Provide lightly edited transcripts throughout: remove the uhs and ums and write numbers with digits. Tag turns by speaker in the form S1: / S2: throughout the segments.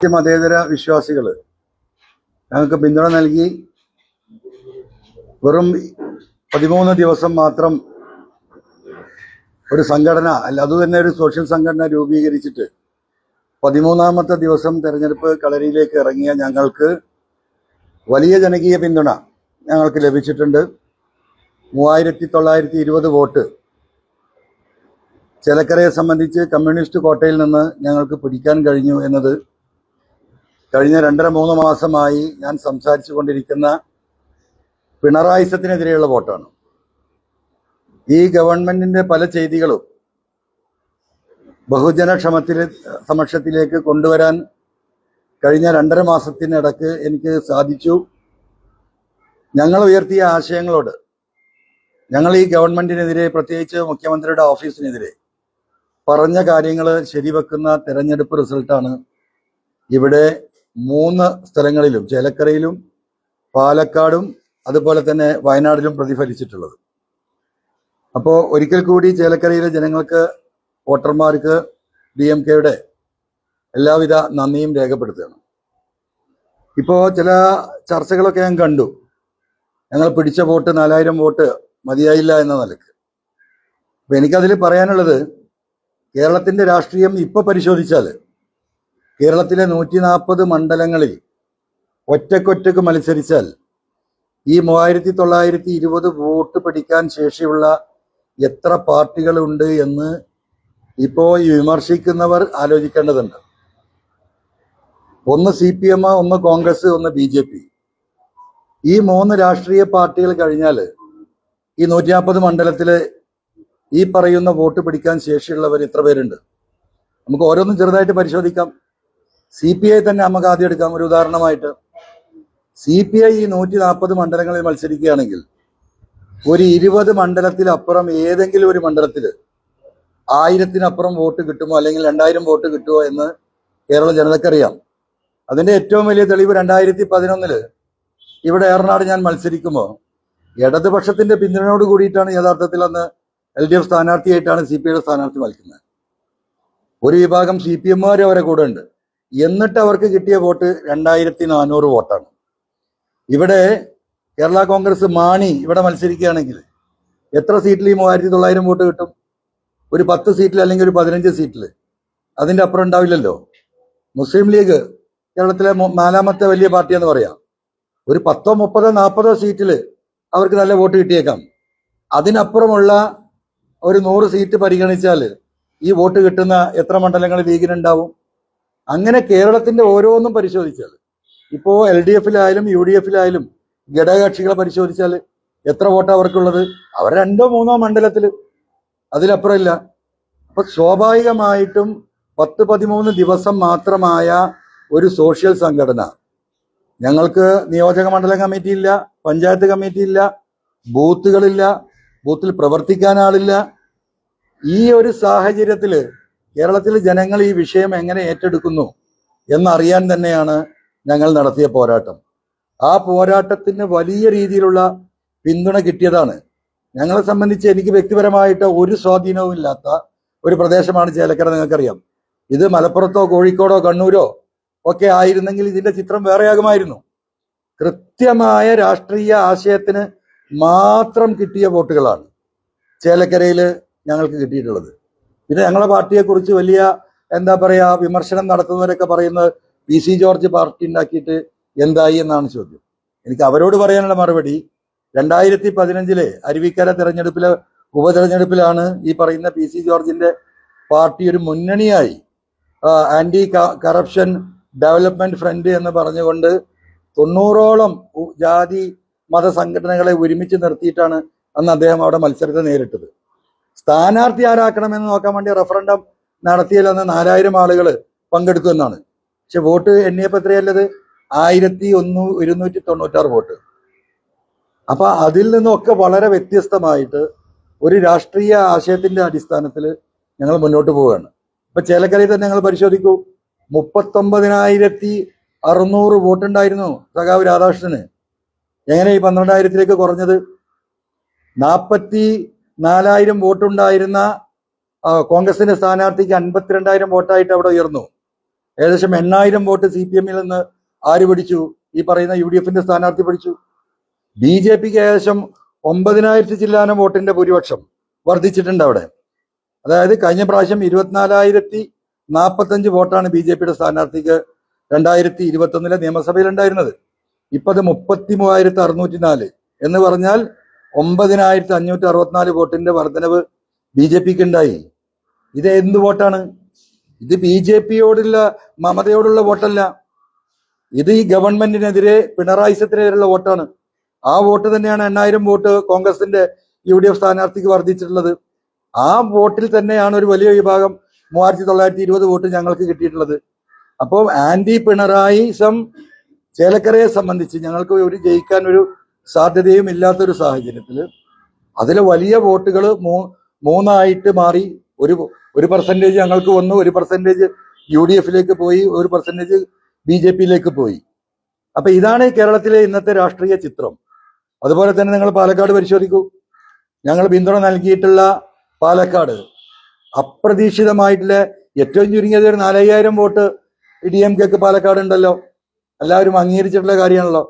S1: മതേതര വിശ്വാസികൾ ഞങ്ങൾക്ക് പിന്തുണ നൽകി വെറും 13 ദിവസം മാത്രം ഒരു സംഘടന അല്ല, അതുതന്നെ ഒരു സോഷ്യൽ സംഘടന രൂപീകരിച്ചിട്ട് 13ാമത്തെ ദിവസം തെരഞ്ഞെടുപ്പ് കളരിയിലേക്ക് ഇറങ്ങിയ ഞങ്ങൾക്ക് വലിയ ജനകീയ പിന്തുണ ഞങ്ങൾക്ക് ലഭിച്ചിട്ടുണ്ട്. 3920 വോട്ട് ചേലക്കരയെ സംബന്ധിച്ച് കമ്മ്യൂണിസ്റ്റ് കോട്ടയിൽ നിന്ന് ഞങ്ങൾക്ക് പിടിക്കാൻ കഴിഞ്ഞു എന്നത് കഴിഞ്ഞ 2.5-3 മാസമായി ഞാൻ സംസാരിച്ചു കൊണ്ടിരിക്കുന്ന പിണറായിസത്തിനെതിരെയുള്ള വോട്ടാണ്. ഈ ഗവൺമെന്റിന്റെ പല ചെയ്തികളും ബഹുജന സമക്ഷത്തിലേക്ക് കൊണ്ടുവരാൻ കഴിഞ്ഞ 2.5 മാസത്തിനിടക്ക് എനിക്ക് സാധിച്ചു. ഞങ്ങൾ ഉയർത്തിയ ആശയങ്ങളോട് ഞങ്ങൾ ഈ ഗവൺമെന്റിനെതിരെ, പ്രത്യേകിച്ച് മുഖ്യമന്ത്രിയുടെ ഓഫീസിനെതിരെ പറഞ്ഞ കാര്യങ്ങൾ ശരിവെക്കുന്ന തെരഞ്ഞെടുപ്പ് റിസൾട്ടാണ് ഇവിടെ 3 സ്ഥലങ്ങളിലും, ചേലക്കരയിലും പാലക്കാടും അതുപോലെ തന്നെ വയനാടിലും പ്രതിഫലിച്ചിട്ടുള്ളത്. അപ്പോൾ ഒരിക്കൽ കൂടി ചേലക്കരയിലെ ജനങ്ങൾക്ക്, വോട്ടർമാർക്ക് DMKയുടെ എല്ലാവിധ നന്ദിയും രേഖപ്പെടുത്തുകയാണ്. ഇപ്പോൾ ചില ചർച്ചകളൊക്കെ ഞാൻ കണ്ടു. ഞങ്ങൾ പിടിച്ച വോട്ട് 4000 വോട്ട് മതിയായില്ല എന്ന നിലക്ക്. അപ്പം എനിക്കതിൽ പറയാനുള്ളത്, കേരളത്തിന്റെ രാഷ്ട്രീയം ഇപ്പോൾ പരിശോധിച്ചാൽ കേരളത്തിലെ 140 മണ്ഡലങ്ങളിൽ ഒറ്റക്കൊറ്റക്ക് മത്സരിച്ചാൽ ഈ 3920 വോട്ട് പിടിക്കാൻ ശേഷിയുള്ള എത്ര പാർട്ടികളുണ്ട് എന്ന് ഇപ്പോൾ ഈ വിമർശിക്കുന്നവർ ആലോചിക്കേണ്ടതുണ്ട്. ഒന്ന് CPM, ഒന്ന് കോൺഗ്രസ്, ഒന്ന് BJP. ഈ 3 രാഷ്ട്രീയ പാർട്ടികൾ കഴിഞ്ഞാൽ ഈ 140 മണ്ഡലത്തില് ഈ പറയുന്ന വോട്ട് പിടിക്കാൻ ശേഷിയുള്ളവർ എത്ര പേരുണ്ട്? നമുക്ക് ഓരോന്നും ചെറുതായിട്ട് പരിശോധിക്കാം. CPI തന്നെ നമുക്ക് ആദ്യം എടുക്കാം ഒരു ഉദാഹരണമായിട്ട്. CPI ഈ 140 മണ്ഡലങ്ങളിൽ മത്സരിക്കുകയാണെങ്കിൽ ഒരു 20 മണ്ഡലത്തിലപ്പുറം ഏതെങ്കിലും ഒരു മണ്ഡലത്തിൽ 1000-ത്തിനപ്പുറം വോട്ട് കിട്ടുമോ, അല്ലെങ്കിൽ 2000 വോട്ട് കിട്ടുമോ എന്ന് കേരള ജനതക്കറിയാം. അതിന്റെ ഏറ്റവും വലിയ തെളിവ് 2011 ഇവിടെ ഏറനാട് ഞാൻ മത്സരിക്കുമ്പോൾ ഇടതുപക്ഷത്തിന്റെ പിന്തുണയോട് കൂടിയിട്ടാണ് യഥാർത്ഥത്തിൽ അന്ന് LDF സ്ഥാനാർത്ഥിയായിട്ടാണ് CPIയുടെ സ്ഥാനാർത്ഥി മത്സരിക്കുന്നത്. ഒരു വിഭാഗം CPMമാർ അവരെ കൂടെ ഉണ്ട്. എന്നിട്ട് അവർക്ക് കിട്ടിയ വോട്ട് 2400 വോട്ടാണ്. ഇവിടെ കേരള കോൺഗ്രസ് മാണി ഇവിടെ മത്സരിക്കുകയാണെങ്കിൽ എത്ര സീറ്റിൽ ഈ 3900 വോട്ട് കിട്ടും? ഒരു 10 സീറ്റിൽ അല്ലെങ്കിൽ ഒരു 15 സീറ്റിൽ, അതിന്റെ അപ്പുറം ഉണ്ടാവില്ലല്ലോ. മുസ്ലിം ലീഗ് കേരളത്തിലെ 4ാമത്തെ വലിയ പാർട്ടി എന്ന് പറയാം. ഒരു 10, 30, 40 സീറ്റിൽ അവർക്ക് നല്ല വോട്ട് കിട്ടിയേക്കാം. അതിനപ്പുറമുള്ള ഒരു 100 സീറ്റ് പരിഗണിച്ചാൽ ഈ വോട്ട് കിട്ടുന്ന എത്ര മണ്ഡലങ്ങൾ ലീഗിനുണ്ടാവും? അങ്ങനെ കേരളത്തിന്റെ ഓരോന്നും പരിശോധിച്ചാൽ, ഇപ്പോ LDFിലായാലും UDFിലായാലും ഘടകകക്ഷികളെ പരിശോധിച്ചാൽ എത്ര വോട്ടാണ് അവർക്കുള്ളത്? അവർ 2-3 മണ്ഡലത്തിൽ, അതിലപ്പുറം ഇല്ല. അപ്പൊ സ്വാഭാവികമായിട്ടും 10-13 ദിവസം മാത്രമായ ഒരു സോഷ്യൽ സംഘടന, ഞങ്ങൾക്ക് നിയോജക മണ്ഡലം കമ്മിറ്റി ഇല്ല, പഞ്ചായത്ത് കമ്മിറ്റി ഇല്ല, ബൂത്തുകളില്ല, ബൂത്തിൽ പ്രവർത്തിക്കാൻ ആളില്ല. ഈ ഒരു സാഹചര്യത്തില് കേരളത്തിലെ ജനങ്ങൾ ഈ വിഷയം എങ്ങനെ ഏറ്റെടുക്കുന്നു എന്നറിയാൻ തന്നെയാണ് ഞങ്ങൾ നടത്തിയ പോരാട്ടം. ആ പോരാട്ടത്തിന് വലിയ രീതിയിലുള്ള പിന്തുണ കിട്ടിയതാണ്. ഞങ്ങളെ സംബന്ധിച്ച് എനിക്ക് വ്യക്തിപരമായിട്ട് ഒരു സ്വാധീനവും ഇല്ലാത്ത ഒരു പ്രദേശമാണ് ചേലക്കര. നിങ്ങൾക്കറിയാം, ഇത് മലപ്പുറത്തോ കോഴിക്കോടോ കണ്ണൂരോ ഒക്കെ ആയിരുന്നെങ്കിൽ ഇതിന്റെ ചിത്രം വേറെയാകുമായിരുന്നു. കൃത്യമായ രാഷ്ട്രീയ ആശയത്തിന് മാത്രം കിട്ടിയ വോട്ടുകളാണ് ചേലക്കരയിൽ ഞങ്ങൾക്ക് കിട്ടിയിട്ടുള്ളത്. പിന്നെ ഞങ്ങളെ പാർട്ടിയെക്കുറിച്ച് വലിയ വിമർശനം നടത്തുന്നവരൊക്കെ പറയുന്നത് PC ജോർജ് പാർട്ടി ഉണ്ടാക്കിയിട്ട് എന്തായി എന്നാണ് ചോദ്യം. എനിക്ക് അവരോട് പറയാനുള്ള മറുപടി, 2015 അരുവിക്കര തെരഞ്ഞെടുപ്പിലെ ഉപതെരഞ്ഞെടുപ്പിലാണ് ഈ പറയുന്ന PC ജോർജിന്റെ പാർട്ടി ഒരു മുന്നണിയായി ആന്റി കറപ്ഷൻ ഡെവലപ്മെന്റ് ഫ്രണ്ട് എന്ന് പറഞ്ഞുകൊണ്ട് 90ഓളം ജാതി മത സംഘടനകളെ ഒരുമിച്ച് നിർത്തിയിട്ടാണ് അന്ന് അദ്ദേഹം അവിടെ മത്സരത്തെ നേരിട്ടത്. സ്ഥാനാർത്ഥി ആരാക്കണമെന്ന് നോക്കാൻ വേണ്ടി റഫറൻഡം നടത്തിയാൽ അന്ന് 4000 ആളുകൾ പങ്കെടുത്തു എന്നാണ്. പക്ഷെ വോട്ട് എണ്ണിയപ്പോൾ എത്രയല്ലത്? 1296 വോട്ട്. അപ്പൊ അതിൽ നിന്നൊക്കെ വളരെ വ്യത്യസ്തമായിട്ട് ഒരു രാഷ്ട്രീയ ആശയത്തിന്റെ അടിസ്ഥാനത്തിൽ ഞങ്ങൾ മുന്നോട്ട് പോവുകയാണ്. ഇപ്പൊ ചേലക്കരയിൽ തന്നെ ഞങ്ങൾ പരിശോധിക്കൂ, 39,600 വോട്ടുണ്ടായിരുന്നു സഖാവ് രാധാകൃഷ്ണന്. എങ്ങനെ ഈ 12,000-ലേക്ക് കുറഞ്ഞത്? 44,000 വോട്ടുണ്ടായിരുന്ന കോൺഗ്രസിന്റെ സ്ഥാനാർത്ഥിക്ക് 52,000 വോട്ടായിട്ട് അവിടെ ഉയർന്നു. ഏകദേശം 8,000 വോട്ട് CPM നിന്ന് ആര് പിടിച്ചു? ഈ പറയുന്ന UDF-ന്റെ സ്ഥാനാർത്ഥി പിടിച്ചു. BJPക്ക് ഏകദേശം 9,000 ചില്ലാനം വോട്ടിന്റെ ഭൂരിപക്ഷം വർദ്ധിച്ചിട്ടുണ്ട് അവിടെ. അതായത് കഴിഞ്ഞ പ്രാവശ്യം 24,045 വോട്ടാണ് BJPയുടെ സ്ഥാനാർത്ഥിക്ക് 2021 നിയമസഭയിൽ ഉണ്ടായിരുന്നത്. ഇപ്പൊ അത് 33,604 എന്ന് പറഞ്ഞാൽ 9,564 വോട്ടിന്റെ വർധനവ് BJPക്ക് ഉണ്ടായി. ഇത് എന്ത് വോട്ടാണ്? ഇത് BJPയോടുള്ള മമതയോടുള്ള വോട്ടല്ല. ഇത് ഈ ഗവൺമെന്റിനെതിരെ പിണറായിസത്തിനെതിരെയുള്ള വോട്ടാണ്. ആ വോട്ട് തന്നെയാണ് 8,000 വോട്ട് കോൺഗ്രസിന്റെ UDF സ്ഥാനാർത്ഥിക്ക് വർദ്ധിച്ചിട്ടുള്ളത്. ആ വോട്ടിൽ തന്നെയാണ് ഒരു വലിയ വിഭാഗം 3,920 വോട്ട് ഞങ്ങൾക്ക് കിട്ടിയിട്ടുള്ളത്. അപ്പോൾ ആന്റി പിണറായിസം ചേലക്കരയെ സംബന്ധിച്ച് ഞങ്ങൾക്ക് ഒരു ജയിക്കാൻ ഒരു സാധ്യതയും ഇല്ലാത്തൊരു സാഹചര്യത്തിൽ അതിലെ വലിയ വോട്ടുകൾ മൂന്നായിട്ട് മാറി. ഒരു പെർസെന്റേജ് ഞങ്ങൾക്ക് വന്നു, ഒരു പെർസെന്റേജ് UDF-ലേക്ക് പോയി, ഒരു പെർസെന്റേജ് BJP-യിലേക്ക് പോയി. അപ്പൊ ഇതാണ് കേരളത്തിലെ ഇന്നത്തെ രാഷ്ട്രീയ ചിത്രം. അതുപോലെ തന്നെ നിങ്ങൾ പാലക്കാട് പരിശോധിക്കൂ. ഞങ്ങൾ പിന്തുണ നൽകിയിട്ടുള്ള പാലക്കാട് അപ്രതീക്ഷിതമായിട്ടുള്ള ഏറ്റവും ചുരുങ്ങിയത് ഒരു 4,000 വോട്ട് DMK-ക്ക് പാലക്കാട് ഉണ്ടല്ലോ. എല്ലാവരും അംഗീകരിച്ചിട്ടുള്ള കാര്യമാണല്ലോ.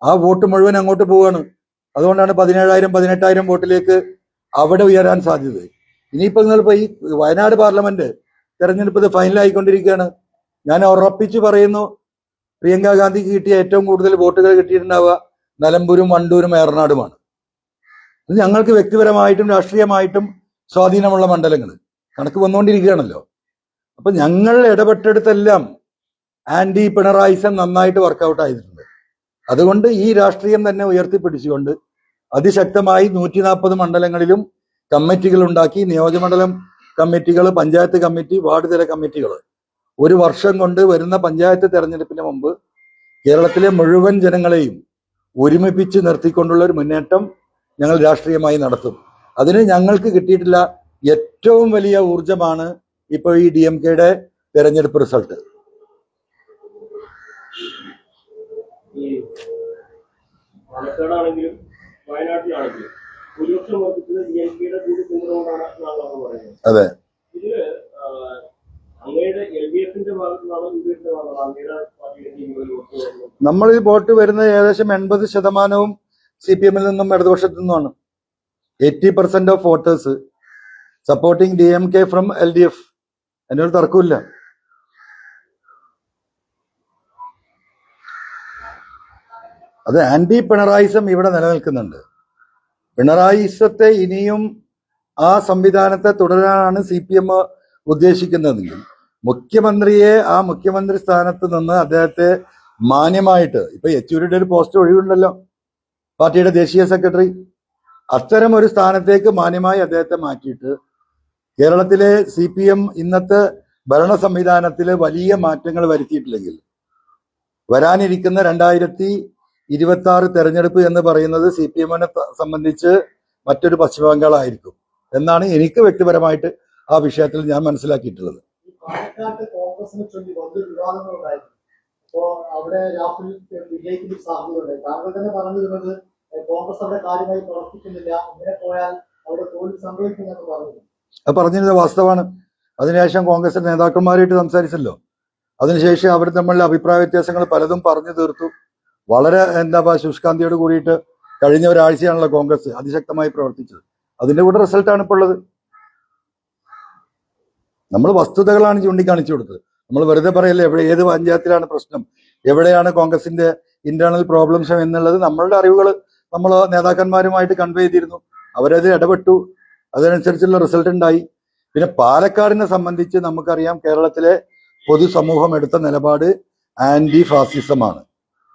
S1: ആ വോട്ട് മുഴുവൻ അങ്ങോട്ട് പോവുകയാണ്. അതുകൊണ്ടാണ് 17,000 18,000 വോട്ടിലേക്ക് അവിടെ ഉയരാൻ സാധ്യത. ഇനിയിപ്പോ നിങ്ങളിപ്പോ ഈ വയനാട് പാർലമെന്റ് തെരഞ്ഞെടുപ്പ് ഫൈനലായിക്കൊണ്ടിരിക്കുകയാണ്. ഞാൻ ഉറപ്പിച്ചു പറയുന്നു, പ്രിയങ്ക ഗാന്ധിക്ക് കിട്ടിയ ഏറ്റവും കൂടുതൽ വോട്ടുകൾ കിട്ടിയിട്ടുണ്ടാവുക നിലമ്പൂരും വണ്ടൂരും ഏറനാടുമാണ്. ഇത് ഞങ്ങൾക്ക് വ്യക്തിപരമായിട്ടും രാഷ്ട്രീയമായിട്ടും സ്വാധീനമുള്ള മണ്ഡലങ്ങൾ കണക്ക് വന്നുകൊണ്ടിരിക്കുകയാണല്ലോ. അപ്പൊ ഞങ്ങൾ ഇടപെട്ടെടുത്തെല്ലാം ആന്റി പിണറായിസം നന്നായിട്ട് വർക്കൗട്ട് ആയിട്ടുണ്ട്. അതുകൊണ്ട് ഈ രാഷ്ട്രീയം തന്നെ ഉയർത്തിപ്പിടിച്ചുകൊണ്ട് അതിശക്തമായി 140 മണ്ഡലങ്ങളിലും കമ്മിറ്റികൾ ഉണ്ടാക്കി, നിയോജകമണ്ഡലം കമ്മിറ്റികൾ, പഞ്ചായത്ത് കമ്മിറ്റി, വാർഡ് തല കമ്മിറ്റികൾ ഒരു വർഷം കൊണ്ട് വരുന്ന പഞ്ചായത്ത് തെരഞ്ഞെടുപ്പിന് മുമ്പ് കേരളത്തിലെ മുഴുവൻ ജനങ്ങളെയും ഒരുമിപ്പിച്ച് നിർത്തിക്കൊണ്ടുള്ള ഒരു മുന്നേറ്റം ഞങ്ങൾ രാഷ്ട്രീയമായി നടത്തും. അതിന് ഞങ്ങൾക്ക് കിട്ടിയിട്ടുള്ള ഏറ്റവും വലിയ ഊർജമാണ് ഇപ്പോൾ ഈ DMK-യുടെ തെരഞ്ഞെടുപ്പ് റിസൾട്ട്.
S2: പാലക്കാടാണെങ്കിലും വയനാട്ടിലാണെങ്കിലും ഭൂരിപക്ഷം വർദ്ധിച്ചത് DMK-യുടെ കൂടി പിന്തുണകൊണ്ടാണ് പറയുന്നത്.
S1: അതെ,
S2: ഇതില് അങ്ങയുടെ LDF-ന്റെ ഭാഗത്തുനിന്നാണ് UDF-ന്റെ ഭാഗത്താണ് അങ്ങയുടെ പാർട്ടിയിലേക്ക്
S1: നമ്മളിൽ വോട്ട് വരുന്നത് ഏകദേശം 80% CPM-ൽ നിന്നും ഇടതുപക്ഷത്തു നിന്നുമാണ്. 80% of voters supporting DMK from LDF. അതിനൊരു തർക്കമില്ല. അത് ആന്റി പിണറായിസം ഇവിടെ നിലനിൽക്കുന്നുണ്ട്. പിണറായിസത്തെ ഇനിയും ആ സംവിധാനത്തെ തുടരാനാണ് CPM ഉദ്ദേശിക്കുന്നതെങ്കിൽ ആ മുഖ്യമന്ത്രി സ്ഥാനത്ത് നിന്ന് അദ്ദേഹത്തെ മാന്യമായിട്ട്, ഇപ്പൊ യെച്ചൂരിയുടെ ഒരു പോസ്റ്റ് ഒഴിവുണ്ടല്ലോ, പാർട്ടിയുടെ ദേശീയ സെക്രട്ടറി, അത്തരം ഒരു സ്ഥാനത്തേക്ക് മാന്യമായി അദ്ദേഹത്തെ മാറ്റിയിട്ട് കേരളത്തിലെ CPM ഇന്നത്തെ ഭരണ സംവിധാനത്തിൽ വലിയ മാറ്റങ്ങൾ വരുത്തിയിട്ടില്ലെങ്കിൽ വരാനിരിക്കുന്ന 2026 തെരഞ്ഞെടുപ്പ് എന്ന് പറയുന്നത് CPM-നെ സംബന്ധിച്ച് മറ്റൊരു പശ്ചിമ ബംഗാൾ ആയിരിക്കും എന്നാണ് എനിക്ക് വ്യക്തിപരമായിട്ട് ആ വിഷയത്തിൽ ഞാൻ മനസ്സിലാക്കിയിട്ടുള്ളത്.
S3: പാലക്കാട്ട് കോൺഗ്രസിനെ ചൊല്ലി വലിയ വിവാദങ്ങളുണ്ടായിരുന്നു. അപ്പോ അവിടെ രാഹുൽ വിജയിക്കുന്ന സാധ്യതയുണ്ടായി. താങ്കൾ തന്നെ പറഞ്ഞിരുന്നത് കോൺഗ്രസ് അവിടെ കാര്യമായി പ്രവർത്തിക്കുന്നില്ല, ഇങ്ങനെ പോയാൽ അവിടെ തോൽവി സംഭവിക്കുമെന്ന് പറഞ്ഞു.
S1: അത് പറഞ്ഞിരുന്നത് വാസ്തവമാണ്. അതിനുശേഷം കോൺഗ്രസ് നേതാക്കന്മാരായിട്ട് സംസാരിച്ചല്ലോ. അതിനുശേഷം അവർ തമ്മിലുള്ള അഭിപ്രായ വ്യത്യാസങ്ങൾ പലതും പറഞ്ഞു തീർത്തു. വളരെ ശുഷ്കാന്തിയോട് കൂടിയിട്ട് കഴിഞ്ഞ ഒരാഴ്ചയാണല്ലോ കോൺഗ്രസ് അതിശക്തമായി പ്രവർത്തിച്ചത്. അതിന്റെ കൂടെ റിസൾട്ടാണ് ഇപ്പോൾ ഉള്ളത്. നമ്മൾ വസ്തുതകളാണ് ചൂണ്ടിക്കാണിച്ചു കൊടുത്തത്. നമ്മൾ വെറുതെ പറയല്ലേ ഏത് പഞ്ചായത്തിലാണ് പ്രശ്നം, എവിടെയാണ് കോൺഗ്രസിന്റെ ഇന്റേണൽ പ്രോബ്ലംസ് എന്നുള്ളത് നമ്മളുടെ അറിവുകൾ നമ്മൾ നേതാക്കന്മാരുമായിട്ട് കൺവേ ചെയ്തിരുന്നു. അവരത് ഇടപെട്ടു, അതനുസരിച്ചുള്ള റിസൾട്ട് ഉണ്ടായി. പിന്നെ പാലക്കാടിനെ സംബന്ധിച്ച് നമുക്കറിയാം, കേരളത്തിലെ പൊതുസമൂഹം എടുത്ത നിലപാട് ആന്റി ഫാസിസമാണ്,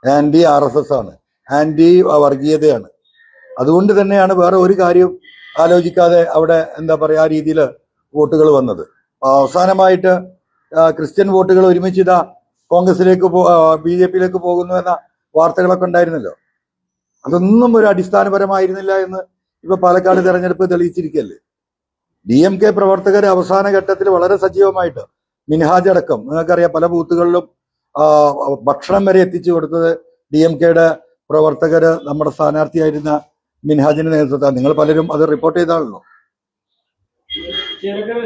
S1: ആന്റി RSS ആണ്, ആന്റി വർഗീയതയാണ്. അതുകൊണ്ട് തന്നെയാണ് വേറെ ഒരു കാര്യം ആലോചിക്കാതെ അവിടെ ആ രീതിയിൽ വോട്ടുകൾ വന്നത്. അവസാനമായിട്ട് ക്രിസ്ത്യൻ വോട്ടുകൾ ഒരുമിച്ച് കോൺഗ്രസിലേക്ക് BJP-യിലേക്ക് പോകുന്നു എന്ന വാർത്തകളൊക്കെ ഉണ്ടായിരുന്നല്ലോ. അതൊന്നും ഒരു അടിസ്ഥാനപരമായിരുന്നില്ല എന്ന് ഇപ്പൊ പാലക്കാട് തെരഞ്ഞെടുപ്പ് തെളിയിച്ചിരിക്കുകയല്ലേ. DMK പ്രവർത്തകർ അവസാന ഘട്ടത്തിൽ വളരെ സജീവമായിട്ട് മിൻഹാജ് അടക്കം നിങ്ങൾക്കറിയാം പല ബൂത്തുകളിലും ഭക്ഷണം വരെ എത്തിച്ചു കൊടുത്തത് DMK-യുടെ പ്രവർത്തകര് നമ്മുടെ സ്ഥാനാർത്ഥിയായിരുന്ന മിൻഹാജിന്റെ നേതൃത്വത്തിൽ. നിങ്ങൾ പലരും അത് റിപ്പോർട്ട് ചെയ്താണല്ലോ.
S2: ചേലക്കര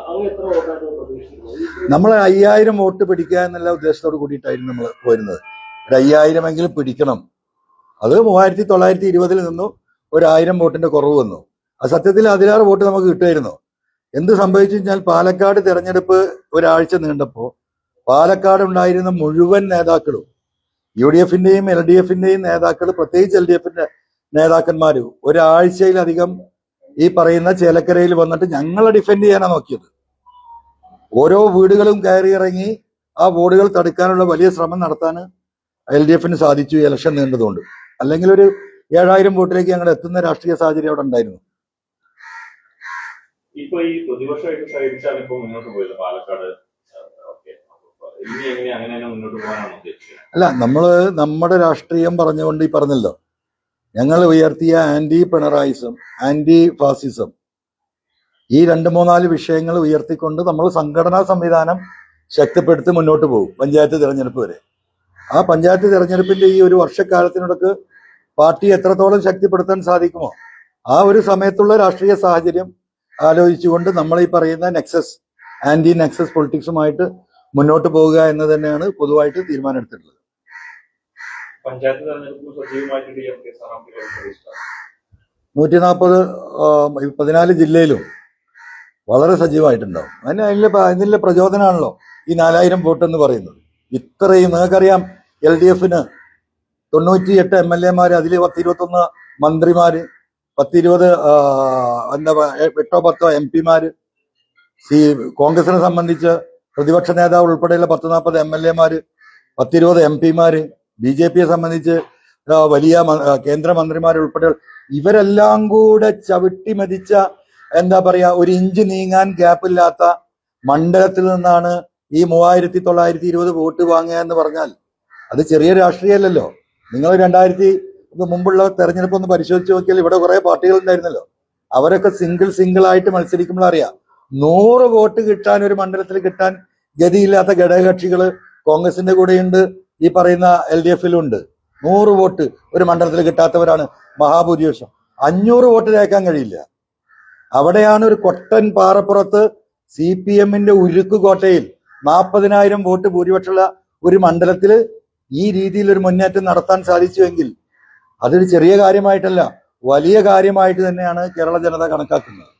S2: അങ്ങ് എത്ര വോട്ടായിട്ട് പ്രതീക്ഷിക്കുന്നു?
S1: നമ്മൾ 5000 വോട്ട് പിടിക്കുക എന്നുള്ള ഉദ്ദേശത്തോട് കൂടിയിട്ടായിരുന്നു നമ്മൾ പോരുന്നത്. ഒരു 5000 എങ്കിലും പിടിക്കണം. അത് 3920 നിന്നും ഒരു 1000 വോട്ടിന്റെ കുറവ് വന്നു. ആ സത്യത്തിൽ അതിലേറെ വോട്ട് നമുക്ക് കിട്ടുമായിരുന്നു. എന്ത് സംഭവിച്ചു കഴിഞ്ഞാൽ പാലക്കാട് തെരഞ്ഞെടുപ്പ് ഒരാഴ്ച നീണ്ടപ്പോ പാലക്കാട് ഉണ്ടായിരുന്ന മുഴുവൻ നേതാക്കളും UDFന്റെയും LDFന്റെയും നേതാക്കൾ, പ്രത്യേകിച്ച് LDFന്റെ നേതാക്കന്മാര് ഒരാഴ്ചയിലധികം ഈ പറയുന്ന ചേലക്കരയിൽ വന്നിട്ട് ഞങ്ങളെ ഡിഫെൻഡ് ചെയ്യാനാണ് നോക്കിയത്. ഓരോ വീടുകളും കയറി ഇറങ്ങി ആ വോട്ടുകൾ തടുക്കാനുള്ള വലിയ ശ്രമം നടത്താൻ LDFന് സാധിച്ചു, ഇലക്ഷൻ നീണ്ടതുകൊണ്ട്. അല്ലെങ്കിൽ ഒരു 7000 വോട്ടിലേക്ക് ഞങ്ങൾ എത്തുന്ന രാഷ്ട്രീയ സാഹചര്യം അവിടെ ഉണ്ടായിരുന്നു.
S4: ഇപ്പൊ ഈ പ്രതിപക്ഷമായിട്ട് സഹിച്ചാണ് ഇപ്പൊ മുന്നോട്ട് പോയത് പാലക്കാട്. ഇനി എങ്ങനെ അങ്ങനെ തന്നെ മുന്നോട്ട് പോകാനാണ് ഉദ്ദേശിക്കുന്നത്?
S1: അല്ല, നമ്മുടെ രാഷ്ട്രീയം പറഞ്ഞുകൊണ്ട് ഈ പറഞ്ഞല്ലോ, ഞങ്ങൾ ഉയർത്തിയ ആന്റി പിണറായിസം, ആന്റി ഫാസിസം, ഈ 2-3-4 വിഷയങ്ങൾ ഉയർത്തിക്കൊണ്ട് നമ്മൾ സംഘടനാ സംവിധാനം ശക്തിപ്പെടുത്തി മുന്നോട്ട് പോകും പഞ്ചായത്ത് തിരഞ്ഞെടുപ്പ് വരെ. ആ പഞ്ചായത്ത് തിരഞ്ഞെടുപ്പിന്റെ ഈ ഒരു വർഷക്കാലത്തിനൊക്കെ പാർട്ടി എത്രത്തോളം ശക്തിപ്പെടുത്താൻ സാധിക്കുമോ ആ ഒരു സമയത്തുള്ള രാഷ്ട്രീയ സാഹചര്യം ആലോചിച്ചുകൊണ്ട് നമ്മൾ ഈ പറയുന്ന ആന്റി നെക്സസ് പൊളിറ്റിക്സുമായിട്ട് മുന്നോട്ട് പോവുക എന്ന് തന്നെയാണ് പൊതുവായിട്ട് തീരുമാനമെടുത്തിട്ടുള്ളത്.
S4: പഞ്ചായത്ത് തെരഞ്ഞെടുപ്പ് സജീവമായിട്ട് DMK സ്ഥാനാർത്ഥികൾ
S1: 14 ജില്ലയിലും വളരെ സജീവമായിട്ടുണ്ടാവും. അതിന്റെ പ്രചോദനമാണല്ലോ ഈ 4000 വോട്ട് എന്ന് പറയുന്നത്. ഇത്രയും നിങ്ങൾക്കറിയാം, LDFന് 98 MLA-മാര്, അതിൽ 10-21 മന്ത്രിമാര്, 10-20 8-10 MP-മാര്, കോൺഗ്രസിനെ സംബന്ധിച്ച് പ്രതിപക്ഷ നേതാവ് ഉൾപ്പെടെയുള്ള 10-40 MLA-മാര്, 10-20 MP-മാര്, BJPയെ സംബന്ധിച്ച് വലിയ കേന്ദ്രമന്ത്രിമാർ ഉൾപ്പെടെ ഇവരെല്ലാം കൂടെ ചവിട്ടി മതിച്ച ഒരു ഇഞ്ച് നീങ്ങാൻ ഗ്യാപ്പില്ലാത്ത മണ്ഡലത്തിൽ നിന്നാണ് ഈ 3920 വോട്ട് വാങ്ങുക എന്ന് പറഞ്ഞാൽ അത് ചെറിയ രാഷ്ട്രീയമല്ലല്ലോ. നിങ്ങൾ 2000 മുമ്പുള്ള തെരഞ്ഞെടുപ്പ് ഒന്ന് പരിശോധിച്ച് നോക്കിയാൽ ഇവിടെ കുറെ പാർട്ടികൾ ഉണ്ടായിരുന്നല്ലോ. അവരൊക്കെ സിംഗിൾ ആയിട്ട് മത്സരിക്കുമ്പോൾ അറിയാം, 100 വോട്ട് കിട്ടാൻ ഒരു മണ്ഡലത്തിൽ കിട്ടാൻ ഗതിയില്ലാത്ത ഘടകകക്ഷികൾ കോൺഗ്രസിന്റെ കൂടെയുണ്ട്, ഈ പറയുന്ന LDFിലുണ്ട്. 100 വോട്ട് ഒരു മണ്ഡലത്തിൽ കിട്ടാത്തവരാണ് മഹാഭൂരിപക്ഷം. 500 വോട്ട് രേക്കാൻ കഴിയില്ല. അവിടെയാണ് ഒരു കൊട്ടൻ പാറപ്പുറത്ത് CPM-ന്റെ ഉരുക്ക് കോട്ടയിൽ 40,000 വോട്ട് ഭൂരിപക്ഷമുള്ള ഒരു മണ്ഡലത്തിൽ ഈ രീതിയിൽ ഒരു മുന്നേറ്റം നടത്താൻ സാധിച്ചുവെങ്കിൽ അതൊരു ചെറിയ കാര്യമായിട്ടല്ല, വലിയ കാര്യമായിട്ട് തന്നെയാണ് കേരള ജനത കണക്കാക്കുന്നത്.